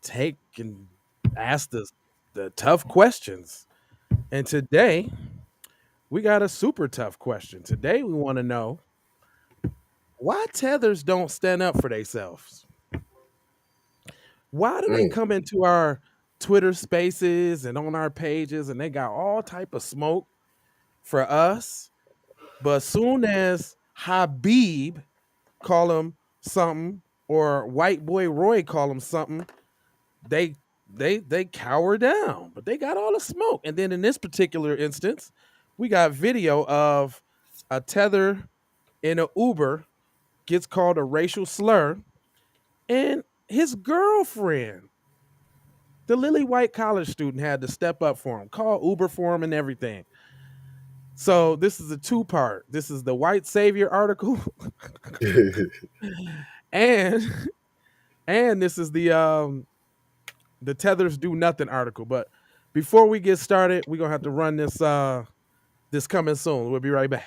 take and ask the tough questions. And today we got a super tough question. Today we want to know why tethers don't stand up for themselves. Why do they Mm. come into our Twitter spaces and on our pages and they got all type of smoke for us, but soon as Habib call him something or white boy Roy call him something, they they cower down. But they got all the smoke. And then in this particular instance, we got video of a tether in an Uber gets called a racial slur, and his girlfriend, the lily white college student, had to step up for him, call Uber for him and everything. So this is a two-part. This is the white savior article, and this is the tethers do nothing article. But before we get started, we're gonna have to run this coming soon. We'll be right back.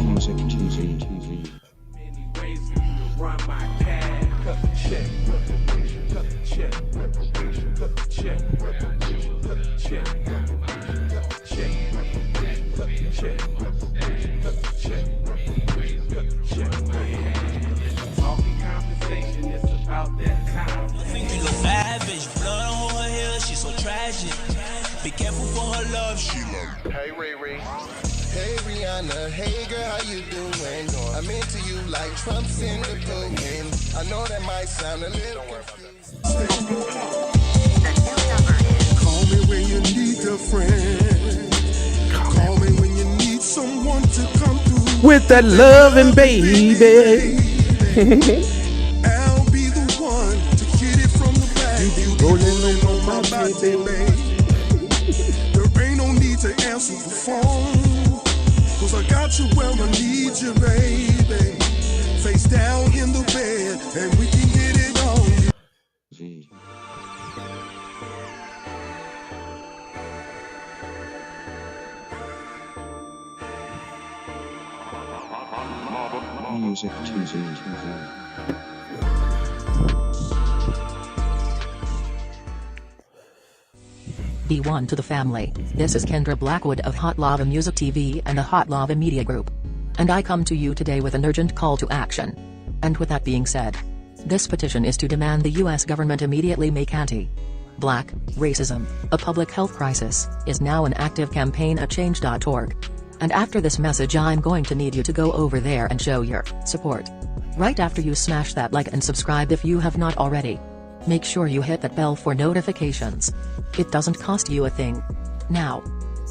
Music TV. Many ways for you to run my pad. Cut the check, cut the check, cut the check, cut the check, cut the check, cut the check, cut the check, cut the check. Talking conversation, it's about that time. Think you look lavish, blood on her hair, she's so tragic. Be careful for her love, she like. Hey Riri. Hey Rihanna, hey girl, how you doing? I'm into you like Trump's in the pudding. I know that might sound a little confused. Call me when you need a friend. Call me when you need someone to come through. With that loving baby. I'll be the one to get it from the back. You be rolling on my body, babe. There ain't no need to answer the phone. Cause I got you where I need you, baby. Face down in the bed, and we can get it on. V. Music TV. Be one to the family. This is Kendra Blackwood of Hot Lava Music TV and the Hot Lava Media Group. And I come to you today with an urgent call to action. And with that being said, this petition is to demand the US government immediately make anti-black racism a public health crisis is now an active campaign at change.org. And after this message, I'm going to need you to go over there and show your support. Right after you smash that like and subscribe if you have not already. Make sure you hit that bell for notifications. It doesn't cost you a thing. Now,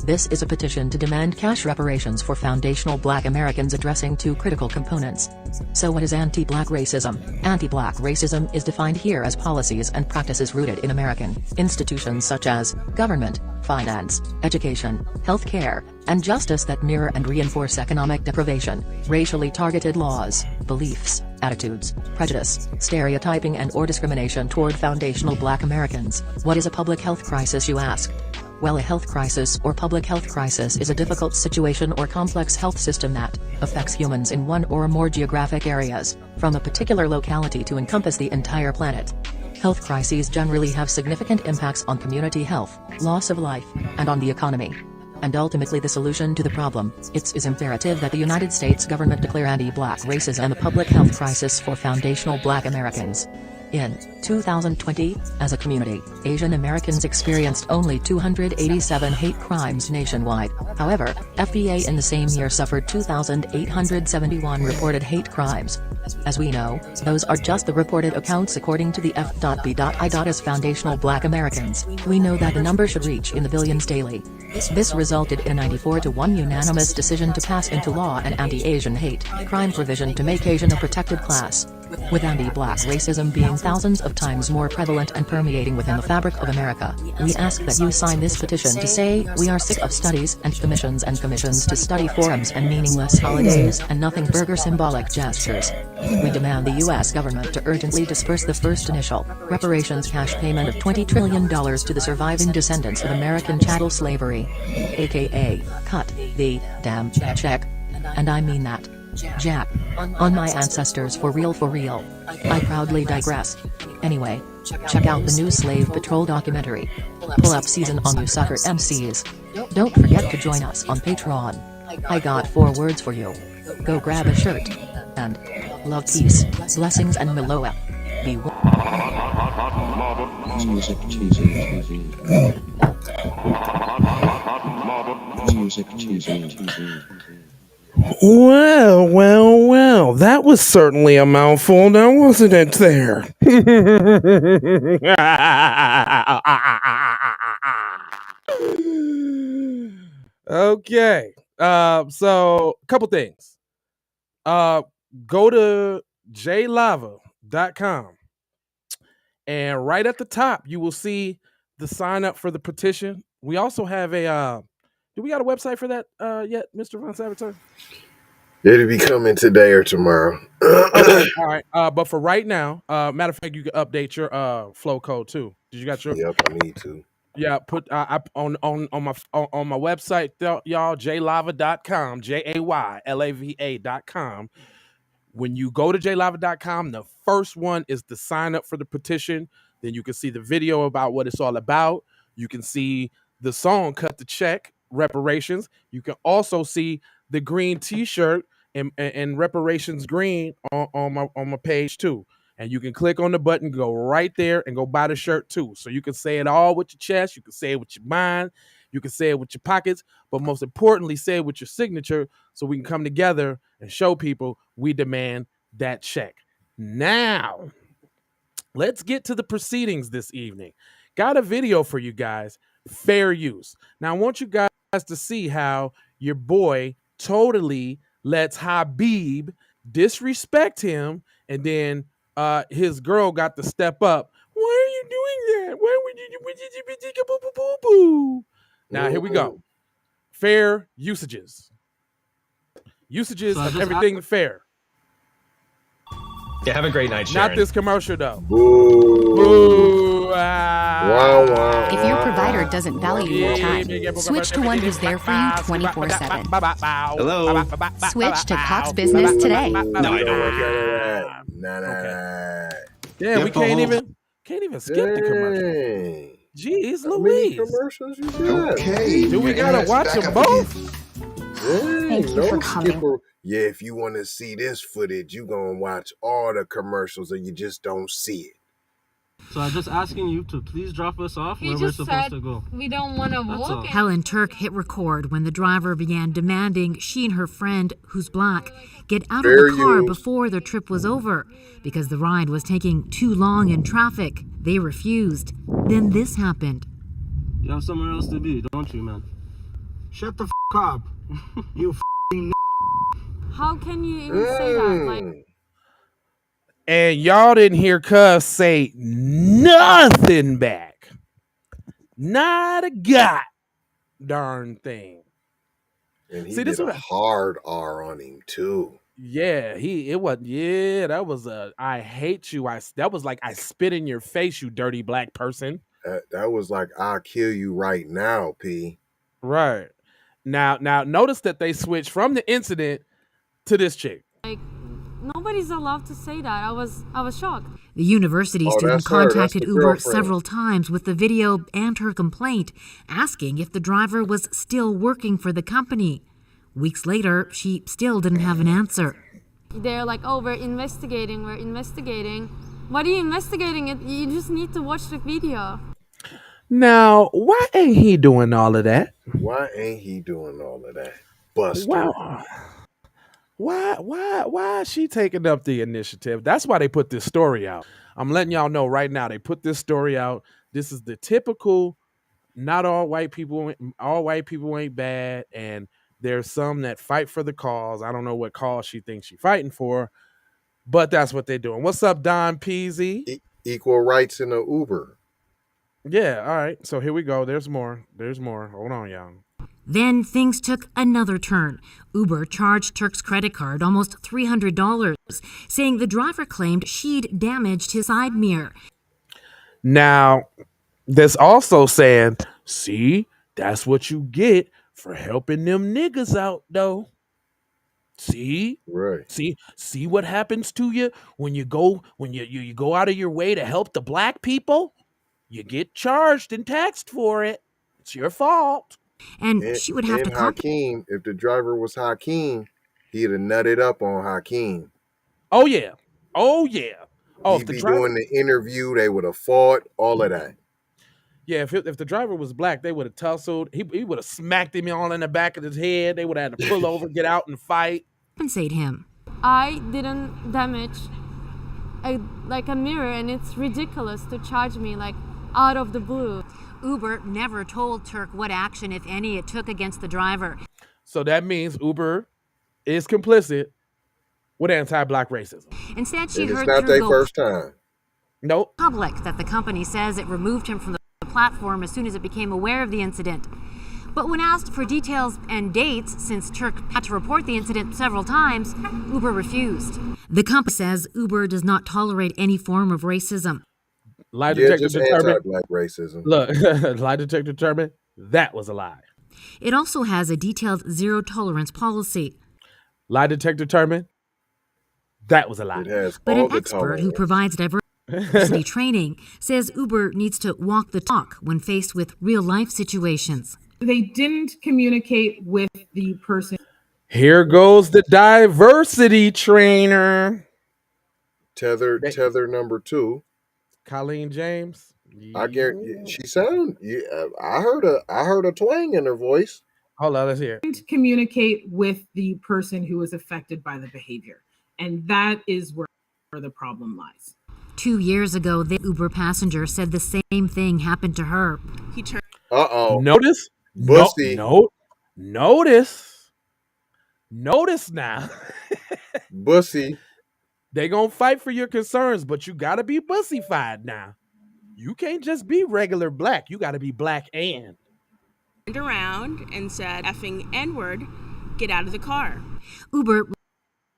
This is a petition to demand cash reparations for foundational Black Americans addressing two critical components. So what is anti-Black racism? Anti-Black racism is defined here as policies and practices rooted in American institutions such as government, finance, education, healthcare, and justice that mirror and reinforce economic deprivation, racially targeted laws, beliefs, attitudes, prejudice, stereotyping and/or discrimination toward foundational Black Americans. What is a public health crisis, you ask? Well, a health crisis or public health crisis is a difficult situation or complex health system that affects humans in one or more geographic areas, from a particular locality to encompass the entire planet. Health crises generally have significant impacts on community health, loss of life, and on the economy. And ultimately the solution to the problem, it is imperative that the United States government declare anti-Black racism a public health crisis for foundational Black Americans. In 2020, as a community, Asian Americans experienced only 287 hate crimes nationwide. However, FBA in the same year suffered 2,871 reported hate crimes. As we know, those are just the reported accounts according to the FBA as foundational Black Americans. We know that the number should reach in the billions daily. This resulted in a 94-1 unanimous decision to pass into law an anti-Asian hate crime provision to make Asian a protected class. With anti-Black racism being thousands of times more prevalent and permeating within the fabric of America, we ask that you sign this petition to say, we are sick of studies and commissions to study forums and meaningless holidays and nothing burger symbolic gestures. We demand the U.S. government to urgently disperse the first initial reparations cash payment of $20 trillion to the surviving descendants of American chattel slavery, aka cut the damn check. And I mean that. Jack. On my ancestors for real for real. I proudly digress. Anyway, check out the new Slave Patrol documentary. Pull up season on you sucker MCs. Don't forget to join us on Patreon. I got 4 words for you. Go grab a shirt. And love, peace, blessings and Meloa. Be Music TV. Music TV. Well, that was certainly a mouthful, now wasn't it there? Okay, so a couple things. Go to jlava.com, and right at the top, you will see the sign up for the petition. We also have a, do we got a website for that yet, Mr. Von Savitar? It'll be coming today or tomorrow. Okay, all right. But for right now, matter of fact, you can update your flow code too. Did you got your? Yep, I need to. Yeah, put on my website, y'all, jlava.com, JAYLAVA.com. When you go to jlava.com, the first one is the sign up for the petition. Then you can see the video about what it's all about. You can see the song "Cut the Check," reparations. You can also see the green T-shirt and reparations green on my page too. And you can click on the button, go right there, and go buy the shirt too. So you can say it all with your chest. You can say it with your mind. You can say it with your pockets. But most importantly, say it with your signature so we can come together and show people we demand that check. Now, let's get to the proceedings this evening. Got a video for you guys, fair use. Now, I want you guys to see how your boy totally lets Habib disrespect him, and then his girl got to step up. Why are you doing that? Why would you boo? Now here we go. Fair usages. Usages of everything fair. Yeah, have a great night, Sharon. Not this commercial though. Boo. Boo. Wow. If your provider doesn't value your time, switch to one who's there for you 24/7. Hello. Switch to Cox Business today. No, I don't work here. Nah. Yeah, we can't even skip the commercial. Jeez How many Louise. commercials you got? Okay. Do we gotta watch them both? Thank you for coming. Yeah, if you want to see this footage, you gonna watch all the commercials, or you just don't see it. So I'm just asking you to please drop us off where we're supposed to go. We don't want to walk. Helen Turk hit record when the driver began demanding she and her friend, who's black, get out of the car before their trip was over because the ride was taking too long in traffic. They refused. Then this happened. You have somewhere else to be, don't you, man? Shut the up. You How can you even say that? Like, and y'all didn't hear Cuz say nothing back. Not a god darn thing. And he did a hard R on him too. Yeah, that was a I hate you. That was like I spit in your face, you dirty black person. That was like I'll kill you right now, P. Right. Now notice that they switched from the incident to this chick. Like nobody's allowed to say that. I was shocked. The university student contacted Uber several times with the video and her complaint, asking if the driver was still working for the company. Weeks later, she still didn't have an answer. They're like, oh, we're investigating. What are you investigating? You just need to watch the video. Now, why ain't he doing all of that? Buster. Wow. Why is she taking up the initiative? That's why they put this story out. I'm letting y'all know right now. They put this story out. This is the typical, not all white people ain't bad, and there's some that fight for the cause. I don't know what cause she thinks she's fighting for, but that's what they're doing. What's up, Don Peasy? Equal rights in the Uber. Yeah, all right. So here we go. There's more. Hold on, y'all. Then things took another turn. Uber charged Turk's credit card almost $300, saying the driver claimed she'd damaged his side mirror. Now, that's also saying, see, that's what you get for helping them niggas out, though. See? Right. See what happens to you when you go out of your way to help the black people? You get charged and taxed for it. It's your fault. And she would have to Hakeem, if the driver was Hakeem, he'd have nutted up on Hakeem. Oh yeah. Oh, he'd be doing the interview, they would have fought, all of that. Yeah, if the driver was black, they would have tussled. He would have smacked him all in the back of his head. They would have had to pull over, get out and fight. Compensate him. I didn't damage a mirror, and it's ridiculous to charge me like out of the blue. Uber never told Turk what action, if any, it took against the driver. So that means Uber is complicit with anti-black racism. Instead, she it's heard not their first time. Nope. Public that the company says it removed him from the platform as soon as it became aware of the incident. But when asked for details and dates, since Turk had to report the incident several times, Uber refused. The company says Uber does not tolerate any form of racism. Lie detector just determined anti-black racism. Look, lie detector determined that was a lie. It also has a detailed zero tolerance policy. Lie detector determined that was a lie. It has but all an the expert tolerance. who provides diversity training says Uber needs to walk the talk when faced with real-life situations. They didn't communicate with the person. Here goes the diversity trainer. Tether number 2. Colleen James. I guarantee she sound. Yeah, I heard a twang in her voice. Hold on, let's hear. Didn't communicate with the person who was affected by the behavior, and that is where the problem lies. 2 years ago, the Uber passenger said the same thing happened to her. He turned. Notice. Bussy. Notice now. Bussy. They gonna fight for your concerns, but you gotta be bussified now. You can't just be regular black. You gotta be black and. Turned around and said, effing N-word, get out of the car. Uber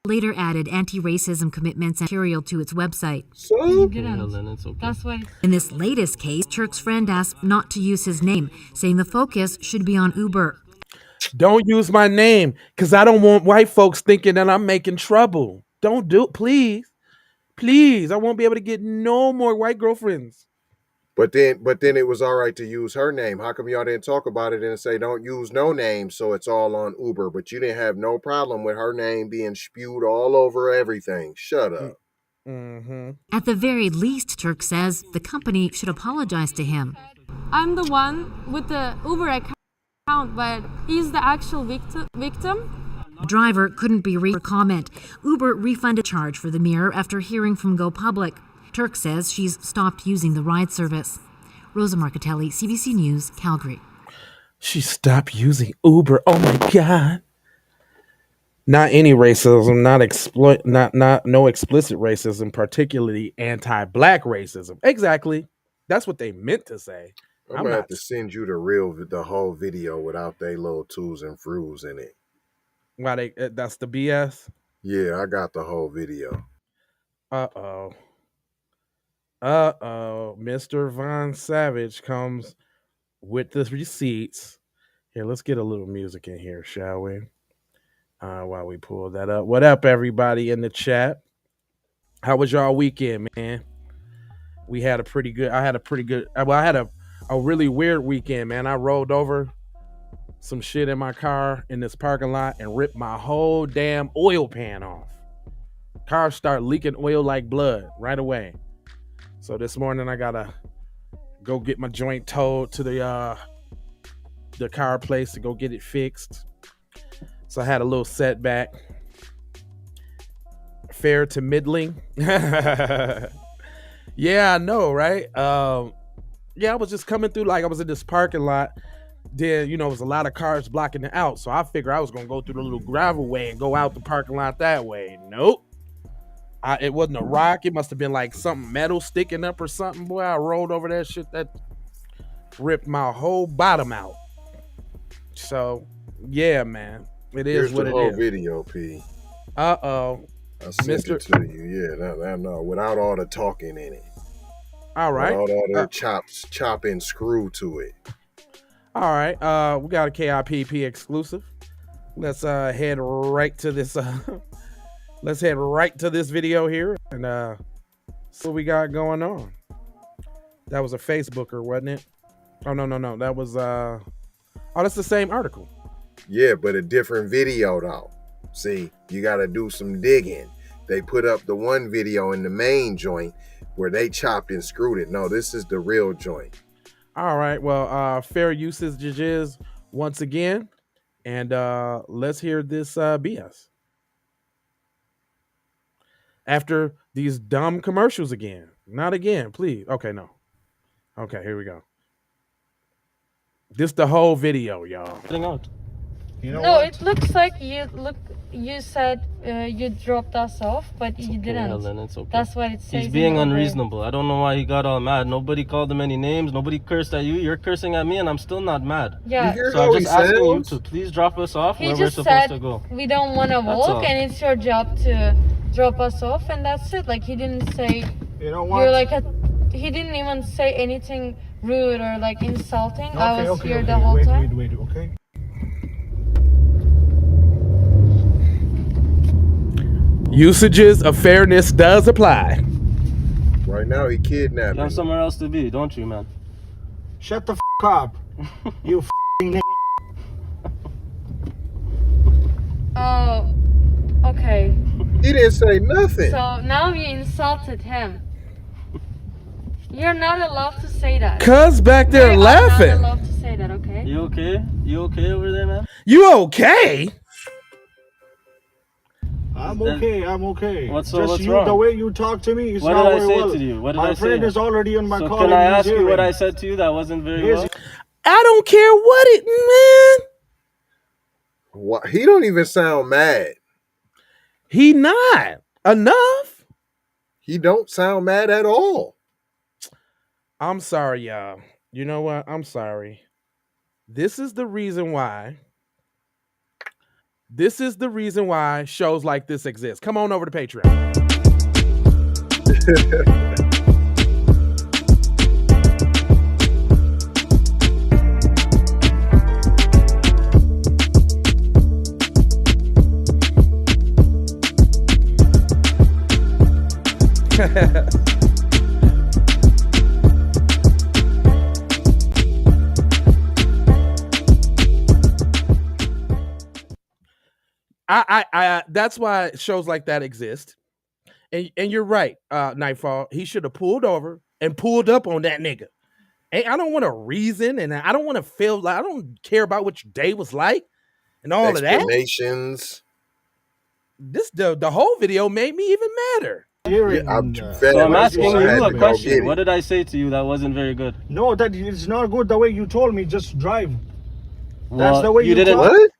later added anti-racism commitments and material to its website. That's why. In this latest case, Turk's friend asked not to use his name, saying the focus should be on Uber. Don't use my name, because I don't want white folks thinking that I'm making trouble. Don't do it, please. Please, I won't be able to get no more white girlfriends. But then it was all right to use her name. How come y'all didn't talk about it and say don't use no name, so it's all on Uber? But you didn't have no problem with her name being spewed all over everything. Shut up. Mm-hmm. At the very least, Turk says the company should apologize to him. I'm the one with the Uber account, but he's the actual victim. The driver couldn't be reached for comment. Uber refunded charge for the mirror after hearing from Go Public. Turk says she's stopped using the ride service. Rosa Marcatelli, CBC News, Calgary. She stopped using Uber. Oh my god. Not any racism, no explicit racism, particularly anti-black racism. Exactly. That's what they meant to say. I'm gonna have to send you the whole video without they little twos and froos in it. Why that's the BS? Yeah, I got the whole video. Uh-oh. Mr. Von Savage comes with the receipts. Here, let's get a little music in here, shall we? While we pull that up. What up, everybody in the chat? How was y'all weekend, man? I had a really weird weekend, man. I rolled over some shit in my car in this parking lot and ripped my whole damn oil pan off. Car start leaking oil like blood right away. So this morning I gotta go get my joint towed to the car place to go get it fixed. So I had a little setback. Fair to middling. Yeah, I know, right? Yeah, I was just coming through, like I was in this parking lot. Then, it was a lot of cars blocking it out. So I figured I was going to go through the little gravel way and go out the parking lot that way. Nope. It wasn't a rock. It must have been like something metal sticking up or something. Boy, I rolled over that shit. That ripped my whole bottom out. So, yeah, man. It is what it is. Here's the whole video, P. Uh-oh. I sent it to you. Yeah, no, without all the talking in it. All right. Without all the chop and screw to it. All right. We got a KIPP exclusive. Let's head right to this. Let's head right to this video here and see what we got going on. That was a Facebooker, wasn't it? Oh no. That was that's the same article. Yeah, but a different video though. See, you got to do some digging. They put up the one video in the main joint where they chopped and screwed it. No, this is the real joint. All right. Well, fair usage is once again. And let's hear this BS. After these dumb commercials again. Not again, please. Okay, no. Okay, here we go. This the whole video, y'all. No, it looks like you said you dropped us off, but you didn't. Helen, it's okay. That's what it says. He's being unreasonable. I don't know why he got all mad. Nobody called him any names. Nobody cursed at you. You're cursing at me, and I'm still not mad. Yeah. So I'm just asking you to please drop us off where we're supposed to go. We don't want to walk, and it's your job to drop us off, and that's it. Like, he didn't say. You know what? You're like he didn't even say anything rude or like insulting. I was here the whole time. Wait, okay. Usages of fairness does apply. Right now, he kidnapped You have somewhere else to be, don't you, man? Shut the up. You f***ing Oh, okay. He didn't say nothing. So now you insulted him. You're not allowed to say that. Cuz back there laughing. You're not allowed to say that, okay? You okay? You okay over there, man? You okay? I'm okay. What's Just wrong? The way you talk to me is what not did I very say well. to you? What did my I friend say? is already in my so car. Can I ask you what I said to you that wasn't very well? I don't care what it, man. What? He don't even sound mad. He not enough. He don't sound mad at all. I'm sorry, y'all. You know what? I'm sorry. This is the reason why shows like this exist. Come on over to Patreon. I that's why shows like that exist. And you're right, Nightfall. He should have pulled over and pulled up on that nigga. And I don't want to reason, and I don't want to feel like I don't care about what your day was like and all of that. Explanations. The whole video made me even madder. So I'm asking you a question. What did I say to you that wasn't very good? No, that it's not good the way you told me. Just drive. That's the way you didn't. talk. What?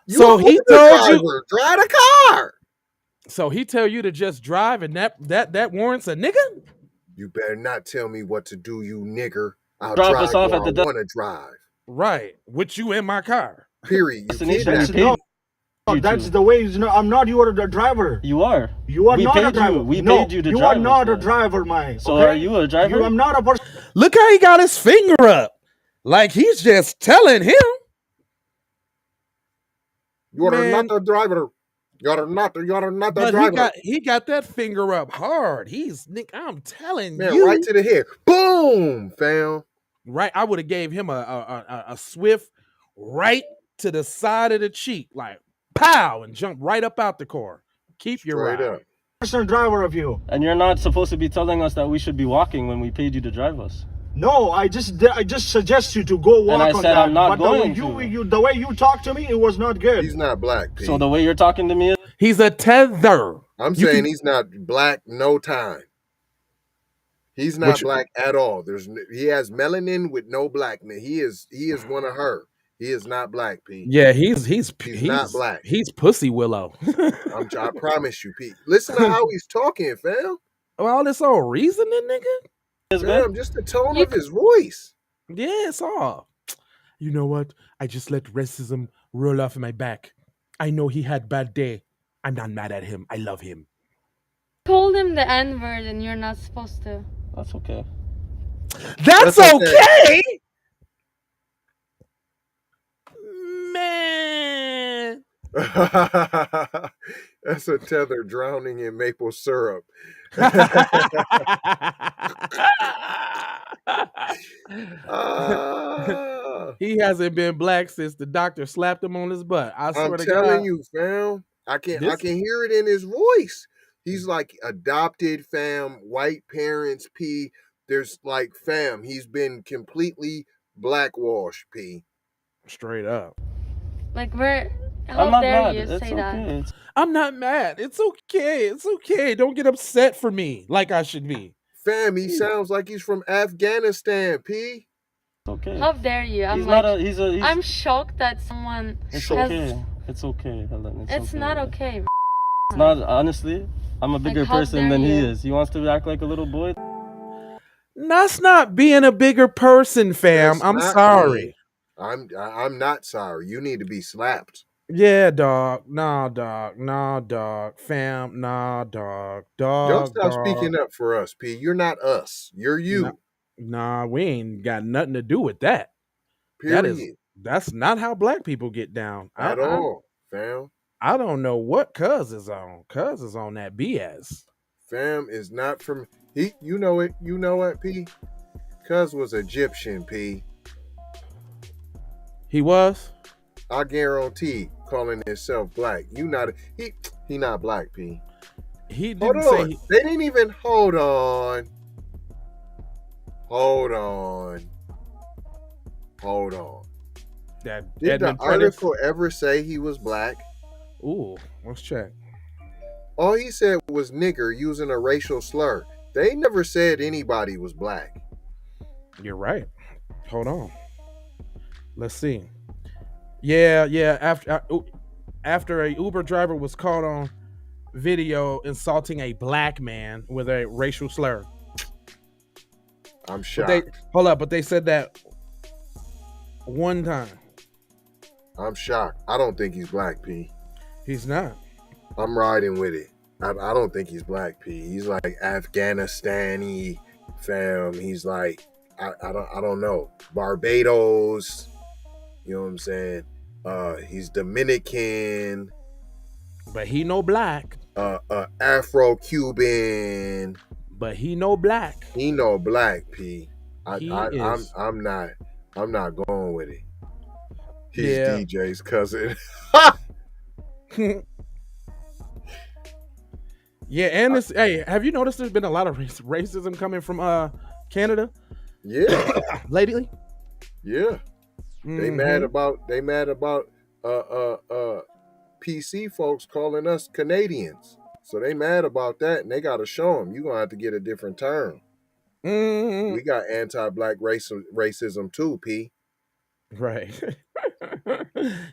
You So a he Uber told driver. you. Drive the car. So he tell you to just drive, and that warrants a nigga? You better not tell me what to do, you nigger. I'll Drop drive us off where at I the want to drive. Right. With you in my car. Period. You destination. kidnapped We me. paid you That's to. the way. I'm not your driver. You are. You are We not paid a driver. you. We no, paid you to you drive are not us a there. driver, man. So okay? are you a driver? You are not a person. Look how he got his finger up. Like he's just telling him. You are Man. not a driver. You're not a But driver. he got that finger up hard. He's Nick. I'm telling Man, you. right to the head. Boom, fam. Right. I would have gave him a swift right to the side of the cheek, like pow, and jump right up out the car. Keep your Straight ride. up. Personal driver of you. And you're not supposed to be telling us that we should be walking when we paid you to drive us. No, I just suggest you to go walk And I on said that. I'm not but going the way you talk to me, it was not good. He's not black, P. So the way you're talking to me, he's a tether. I'm saying he's not black no time. He's not black at all. He has melanin with no blackness. He is one of her. He is not black, P. Yeah, he's not black. He's Pussy Willow. I promise you, P. Listen to how he's talking, fam. All this old reasoning, nigga. Fam, just the tone of his voice. Yeah, it's all. You know what? I just let racism roll off my back. I know he had bad day. I'm not mad at him. I love him. Told him the N-word and you're not supposed to. That's okay. That's okay. Man. That's a tether drowning in maple syrup. He hasn't been black since the doctor slapped him on his butt. I swear to God. I'm telling you, fam. I can hear it in his voice. He's like adopted, fam, white parents, P. There's like, fam, he's been completely blackwashed, P. Straight up. Like, how dare you say that? I'm not mad. It's okay. It's okay. Don't get upset for me like I should be. Fam, he sounds like he's from Afghanistan, P. Okay. How dare you? I'm shocked that someone. It's okay. It's okay, Helen. It's not okay. It's not, honestly. I'm a bigger person than he is. He wants to act like a little boy. That's not being a bigger person, fam. I'm sorry. I'm not sorry. You need to be slapped. Yeah, dog. Nah, dog. Nah, dog. Fam. Nah, dog. Don't stop speaking up for us, P. You're not us. You're you. Nah, we ain't got nothing to do with that. Period. That's not how black people get down. At all, fam. I don't know what Cuz is on. Cuz is on that BS. Fam is not from you know it. You know what, P? Cuz was Egyptian, P. He was? I guarantee calling himself black. He not black, P. He didn't say they didn't even hold on. Hold on. Did the article ever say he was black? Ooh, let's check. All he said was nigger using a racial slur. They never said anybody was black. You're right. Hold on. Let's see. Yeah. After a Uber driver was caught on video insulting a black man with a racial slur. I'm shocked. But they said that one time. I'm shocked. I don't think he's black, P. He's not. I'm riding with it. I don't think he's black, P. He's like Afghanistan-y, fam. He's like I don't know, Barbados. You know what I'm saying? He's Dominican, but he no black. Afro-Cuban, but he no black. He no black, P. I'm not going with it. He's DJ's cousin. Yeah, and this. Hey, have you noticed there's been a lot of racism coming from Canada? Yeah, lately. Yeah, they mad about PC folks calling us Canadians. So they mad about that, and they got to show them. You're gonna have to get a different term. We got anti-black racism too, P. Right.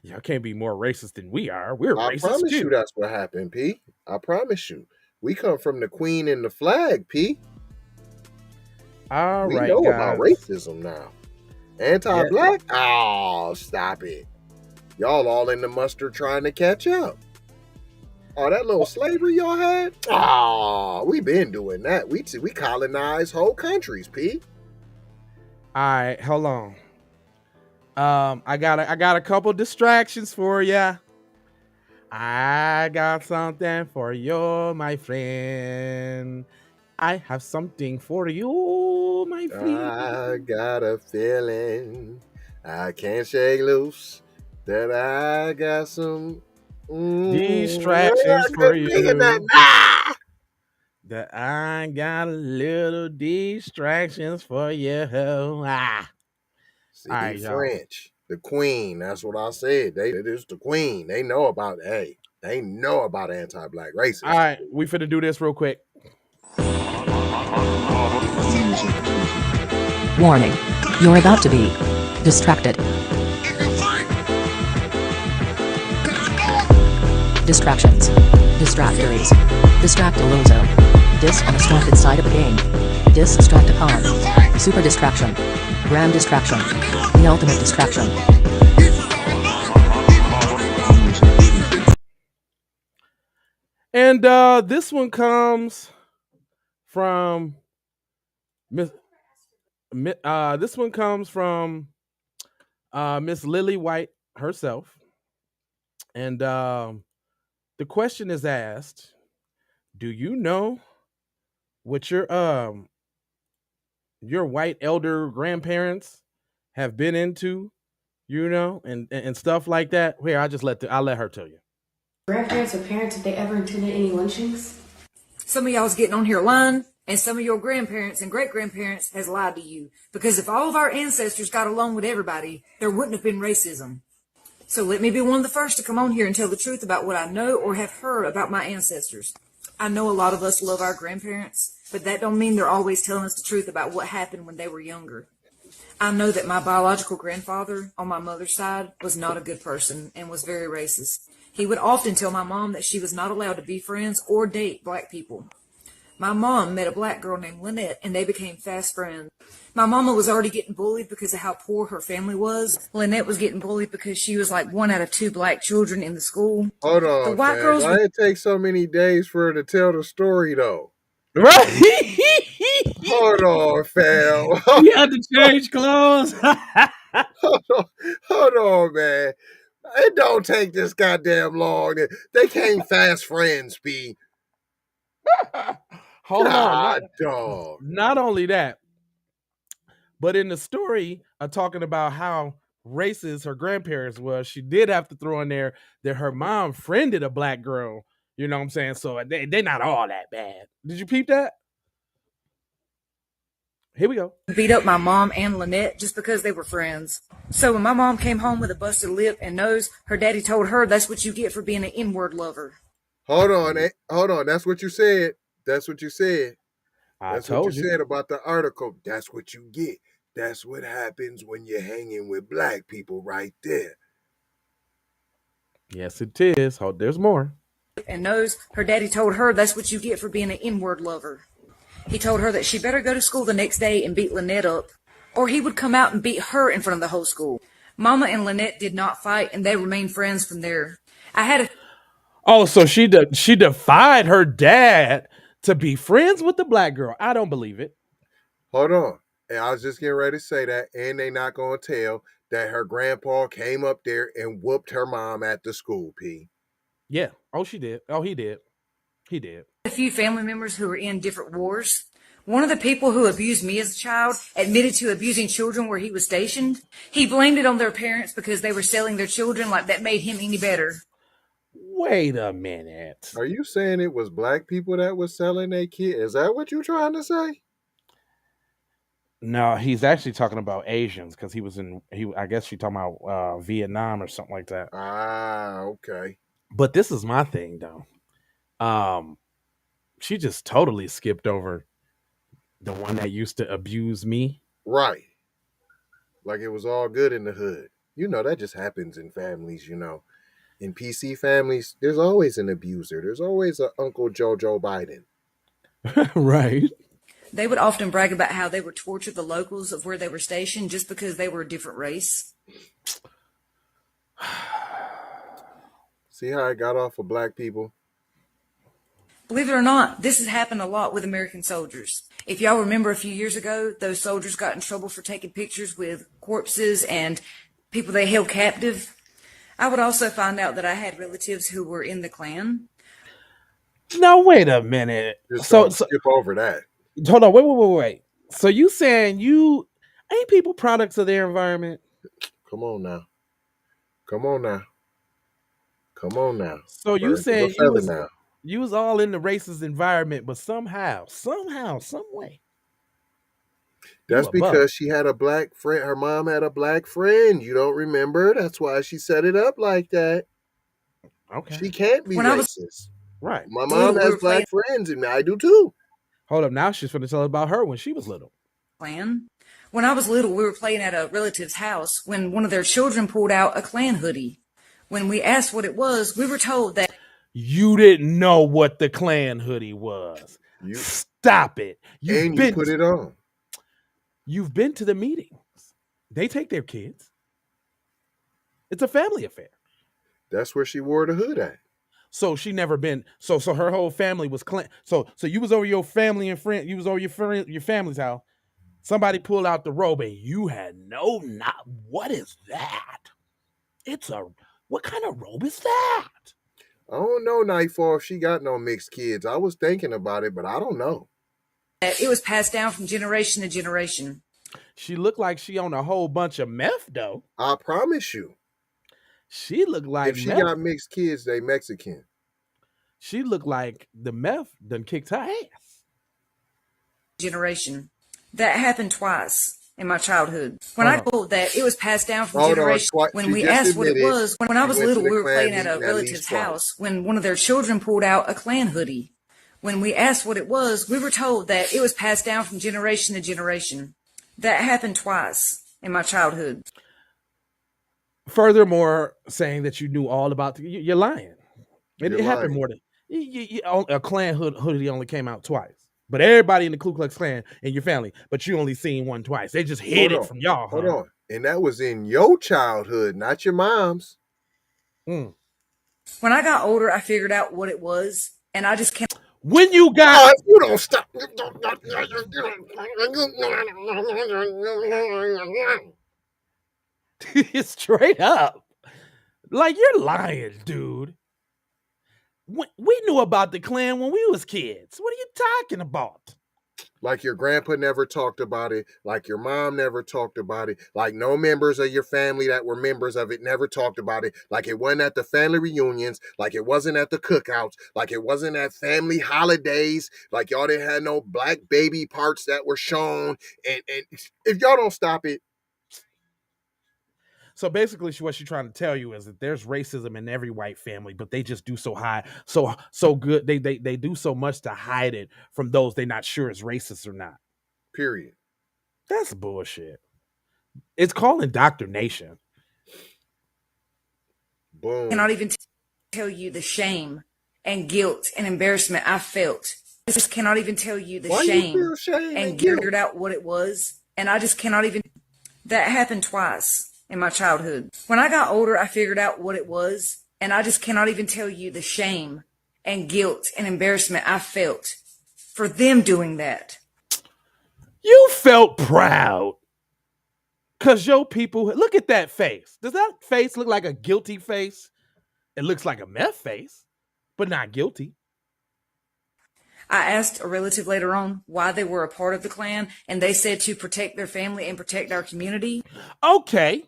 Y'all can't be more racist than we are. We're I racist promise you too. that's what happened, P. I promise you. We come from the queen and the flag, P. All We right, know guys. about racism now. Anti-black? Oh, stop it. Y'all all in the mustard trying to catch up. Oh, that little slavery y'all had? Oh, we been doing that. We colonized whole countries, P. All right, hold on. I got a couple distractions for ya. I got something for you, my friend. I have something for you, my friend. I got a feeling I can't shake loose that I got some distractions for you. That I got a little distractions for you. See, all right, French, the queen. That's what I said. It is the queen. They know about they know about anti-black racism. All right, we finna do this real quick. Warning. You're about to be distracted. Distractions. Distractories. Distractolozo. Dis on the distracted side of the game. Distracticon. Super distraction. Grand distraction. The ultimate distraction. And this one comes from Miss Miss Lily White herself. And the question is asked, do you know what your white elder grandparents have been into, and stuff like that? Here, I'll let her tell you. Grandparents or parents, have they ever attended any lynchings? Some of y'all's getting on here lying, and some of your grandparents and great-grandparents has lied to you. Because if all of our ancestors got along with everybody, there wouldn't have been racism. So let me be one of the first to come on here and tell the truth about what I know or have heard about my ancestors. I know a lot of us love our grandparents, but that don't mean they're always telling us the truth about what happened when they were younger. I know that my biological grandfather on my mother's side was not a good person and was very racist. He would often tell my mom that she was not allowed to be friends or date black people. My mom met a black girl named Lynette, and they became fast friends. My mama was already getting bullied because of how poor her family was. Lynette was getting bullied because she was like 1 out of 2 black children in the school. Hold on, the white fam. girls. Why it take so many days for her to tell the story, though? Right? Hold on, fam. You had to change clothes. Hold on, man. It don't take this goddamn long. They came fast friends, B. Hold on. Dog. Not only that, but in the story talking about how racist her grandparents was, she did have to throw in there that her mom friended a black girl. You know what I'm saying? So they're not all that bad. Did you peep that? Here we go. Beat up my mom and Lynette just because they were friends. So when my mom came home with a busted lip and nose, her daddy told her that's what you get for being an N-word lover. Hold on. That's what you said. That's what you said. That's what you said about the article. That's what you get. That's what happens when you're hanging with black people right there. Yes, it is. Oh, there's more. And knows her daddy told her that's what you get for being an N-word lover. He told her that she better go to school the next day and beat Lynette up, or he would come out and beat her in front of the whole school. Mama and Lynette did not fight, and they remained friends from there. So she defied her dad to be friends with the black girl. I don't believe it. Hold on. And I was just getting ready to say that, and they not going to tell that her grandpa came up there and whooped her mom at the school, P. Yeah. Oh, she did. Oh, he did. He did. A few family members who were in different wars. One of the people who abused me as a child admitted to abusing children where he was stationed. He blamed it on their parents because they were selling their children, like that made him any better. Wait a minute. Are you saying it was black people that was selling their kids? Is that what you're trying to say? No, he's actually talking about Asians because I guess she's talking about Vietnam or something like that. Ah, okay. But this is my thing though. She just totally skipped over the one that used to abuse me. Right. Like it was all good in the hood. You know, that just happens in families, you know. In PC families, there's always an abuser. There's always an Uncle Joe Biden. Right. They would often brag about how they would torture the locals of where they were stationed just because they were a different race. See how I got off of black people? Believe it or not, this has happened a lot with American soldiers. If y'all remember a few years ago, those soldiers got in trouble for taking pictures with corpses and people they held captive. I would also find out that I had relatives who were in the Klan. Now, wait a minute. So skip over that. Hold on. Wait. So you saying you ain't people products of their environment? Come on now. So you saying you was all in the racist environment, but somehow, some way. That's because she had a black friend. Her mom had a black friend. You don't remember? That's why she set it up like that. Okay. She can't be racist. Right. My mom has black friends, and I do too. Hold up. Now she's going to tell us about her when she was little. Klan. When I was little, we were playing at a relative's house when one of their children pulled out a Klan hoodie. When we asked what it was, we were told that you didn't know what the Klan hoodie was. Stop it. You put it on. You've been to the meetings. They take their kids. It's a family affair. That's where she wore the hood at. So she never been. So her whole family was Klan. So you was over your family and friend. You was over your family's house. Somebody pulled out the robe and you had what is that? What kind of robe is that? I don't know, Nightfall, if she got no mixed kids. I was thinking about it, but I don't know. it was passed down from generation to generation. She looked like she on a whole bunch of meth, though. I promise you. She looked like if she got mixed kids, they Mexican. She looked like the meth done kicked her ass. Generation. That happened twice in my childhood. When I told that it was passed down from generation, when we asked what it was, when I was little, we were playing at a relative's house when one of their children pulled out a Klan hoodie. When we asked what it was, we were told that it was passed down from generation to generation. That happened twice in my childhood. Furthermore, saying that you knew all about you're lying. It happened more than a Klan hoodie only came out twice. But everybody in the Ku Klux Klan in your family, but you only seen one twice. They just hid it from y'all. Hold on. And that was in your childhood, not your mom's. When I got older, I figured out what it was, and I just can't. When you got... you don't stop. Straight up. Like, you're lying, dude. We knew about the Klan when we was kids. What are you talking about? Like your grandpa never talked about it. Like your mom never talked about it. Like no members of your family that were members of it never talked about it. Like it wasn't at the family reunions. Like it wasn't at the cookouts. Like it wasn't at family holidays. Like y'all didn't have no black baby parts that were shown. And if y'all don't stop it. So basically, what she's trying to tell you is that there's racism in every white family, but they just do so good. They do so much to hide it from those they're not sure is racist or not. Period. That's bullshit. It's called indoctrination. Boom. I cannot even tell you the shame and guilt and embarrassment I felt. I just cannot even tell you the shame and figured out what it was. And I just cannot even. That happened twice in my childhood. When I got older, I figured out what it was, and I just cannot even tell you the shame and guilt and embarrassment I felt for them doing that. You felt proud because your people, look at that face. Does that face look like a guilty face? It looks like a meth face, but not guilty. I asked a relative later on why they were a part of the Klan, and they said to protect their family and protect our community. Okay.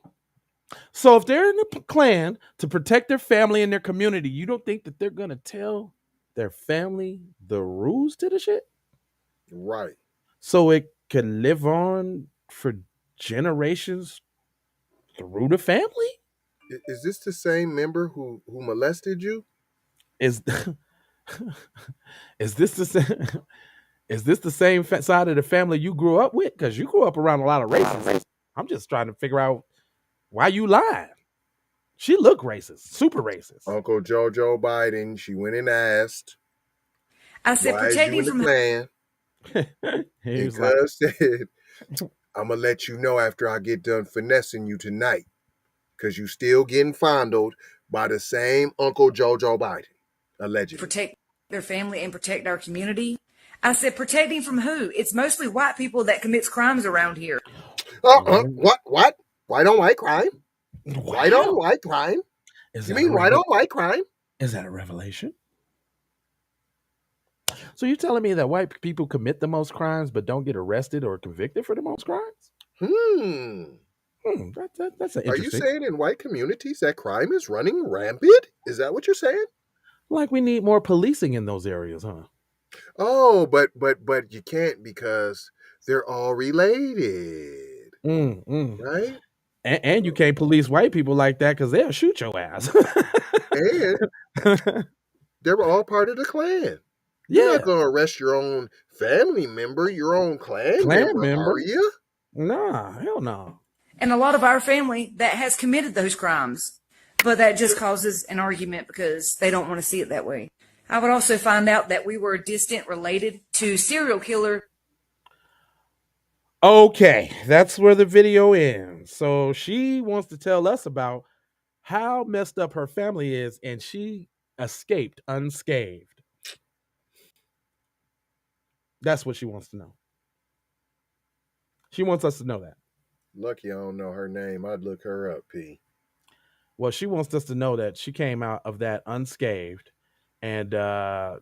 So if they're in the Klan to protect their family and their community, you don't think that they're going to tell their family the rules to the shit? Right. So it can live on for generations through the family? Is this the same member who molested you? Is this the same side of the family you grew up with? Because you grew up around a lot of races. I'm just trying to figure out Why you lying? She look racist, super racist. Uncle Jojo Biden, she went and asked, I said, why is you in the Klan? And Cuz said, I'm going to let you know after I get done finessing you tonight, because you still getting fondled by the same Uncle Jojo Biden, allegedly. Protect their family and protect our community. I said, protecting from who? It's mostly white people that commits crimes around here. What? White on white crime? White on white crime? You mean white on white crime? Is that a revelation? So you're telling me that white people commit the most crimes but don't get arrested or convicted for the most crimes? That's an interesting. Are you saying in white communities that crime is running rampant? Is that what you're saying? Like we need more policing in those areas, huh? Oh, but you can't because they're all related, right? And you can't police white people like that because they'll shoot your ass. And they were all part of the Klan. You're not going to arrest your own family member, your own Klan member, are you? Nah, hell no. And a lot of our family that has committed those crimes. But that just causes an argument because they don't want to see it that way. I would also find out that we were distant related to serial killer. Okay, that's where the video ends. So she wants to tell us about how messed up her family is, and she escaped unscathed. That's what she wants to know. She wants us to know that. Lucky I don't know her name. I'd look her up, P. Well, she wants us to know that she came out of that unscathed, and the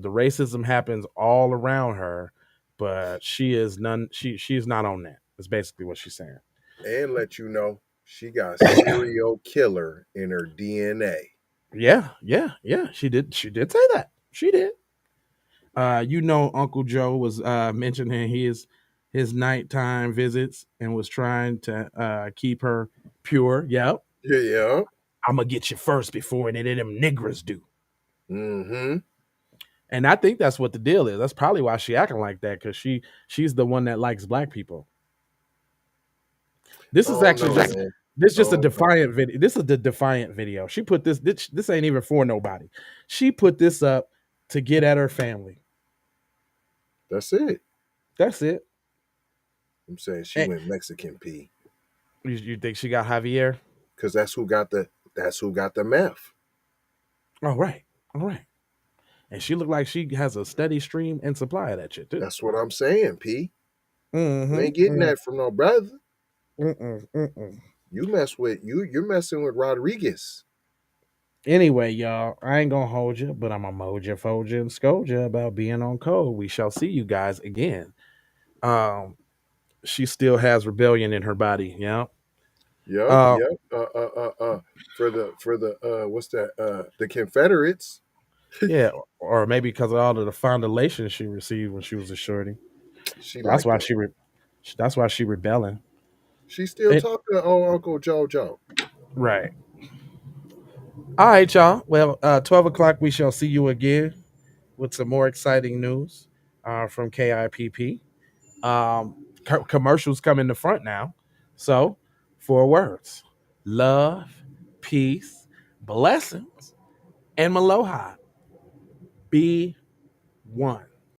racism happens all around her, but she is none. She's not on that. That's basically what she's saying. And let you know she got serial killer in her DNA. Yeah. She did say that. She did. Uncle Joe was mentioning his nighttime visits and was trying to keep her pure. Yep. Yeah. I'm gonna get you first before any of them niggers do. Mm-hmm. And I think that's what the deal is. That's probably why she acting like that, because she's the one that likes black people. This is actually just a defiant video. This is the defiant video. She put this ain't even for nobody. She put this up to get at her family. That's it. I'm saying she went Mexican, P. You think she got Javier? Because that's who got the meth. All right. And she looked like she has a steady stream and supply of that shit too. That's what I'm saying, P. Mm-hmm. You ain't getting that from no brother. Mm-mm. You're messing with Rodriguez. Anyway, y'all, I ain't gonna hold you, but I'm gonna mold you, fold you, and scold you about being on code. We shall see you guys again. She still has rebellion in her body. Yeah. Yep. For the what's that? The Confederates. Yeah, or maybe because of all of the fondulation she received when she was a shorty. That's why she rebelling. She's still talking to old Uncle Jojo. Right. All right, y'all. Well, 12 o'clock, we shall see you again with some more exciting news from KIPP. Commercials come in the front now. So, 4 words: love, peace, blessings, and Maloha. Be one.